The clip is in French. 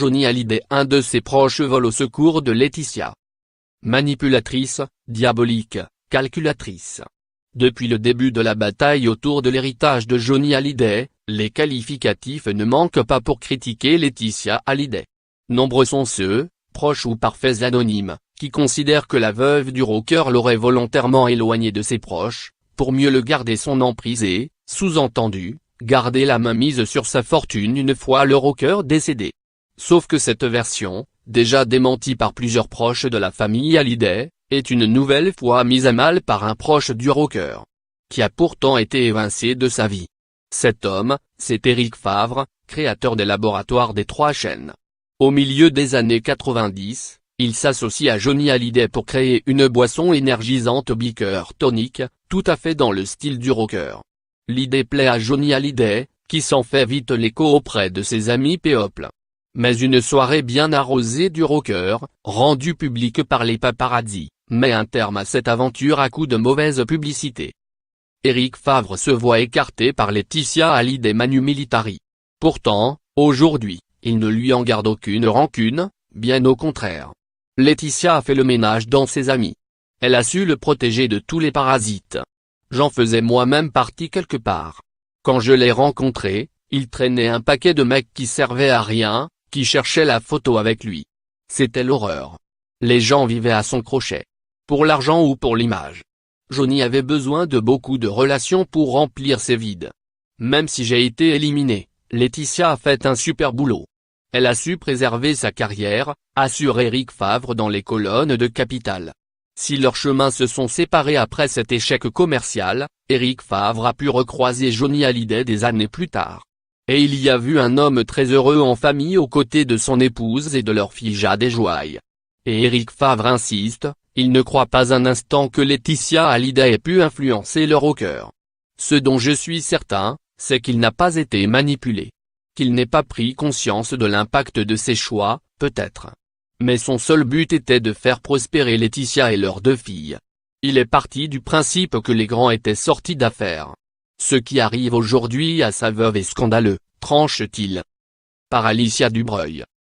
Johnny Hallyday, un de ses proches, vole au secours de Laetitia. Manipulatrice, diabolique, calculatrice. Depuis le début de la bataille autour de l'héritage de Johnny Hallyday, les qualificatifs ne manquent pas pour critiquer Laetitia Hallyday. Nombreux sont ceux, proches ou parfaits anonymes, qui considèrent que la veuve du rocker l'aurait volontairement éloigné de ses proches, pour mieux le garder son emprise et, sous-entendu, garder la main mise sur sa fortune une fois le rocker décédé. Sauf que cette version, déjà démentie par plusieurs proches de la famille Hallyday, est une nouvelle fois mise à mal par un proche du rocker, qui a pourtant été évincé de sa vie. Cet homme, c'est Éric Favre, créateur des laboratoires des Trois Chênes. Au milieu des années 90, il s'associe à Johnny Hallyday pour créer une boisson énergisante Biker Tonic, tout à fait dans le style du rocker. L'idée plaît à Johnny Hallyday, qui s'en fait vite l'écho auprès de ses amis péoples. Mais une soirée bien arrosée du rocker, rendue publique par les paparazzi, met un terme à cette aventure à coup de mauvaise publicité. Éric Favre se voit écarté par Laetitia Hallyday Manu Militari. Pourtant, aujourd'hui, il ne lui en garde aucune rancune, bien au contraire. Laetitia a fait le ménage dans ses amis. Elle a su le protéger de tous les parasites. J'en faisais moi-même partie quelque part. Quand je l'ai rencontré, il traînait un paquet de mecs qui servaient à rien, qui cherchaient la photo avec lui. C'était l'horreur. Les gens vivaient à son crochet. Pour l'argent ou pour l'image. Johnny avait besoin de beaucoup de relations pour remplir ses vides. Même si j'ai été éliminé, Laetitia a fait un super boulot. Elle a su préserver sa carrière, assure Éric Favre dans les colonnes de Capital. Si leurs chemins se sont séparés après cet échec commercial, Éric Favre a pu recroiser Johnny Hallyday des années plus tard. Et il y a vu un homme très heureux en famille aux côtés de son épouse et de leur fille Jade et Joy. Et Éric Favre insiste, il ne croit pas un instant que Laetitia Hallyday ait pu influencer le rocker. Ce dont je suis certain, c'est qu'il n'a pas été manipulé. Qu'il n'ait pas pris conscience de l'impact de ses choix, peut-être. Mais son seul but était de faire prospérer Laetitia et leurs deux filles. Il est parti du principe que les grands étaient sortis d'affaires. Ce qui arrive aujourd'hui à sa veuve est scandaleux, tranche-t-il. Par Alicia Dubreuil.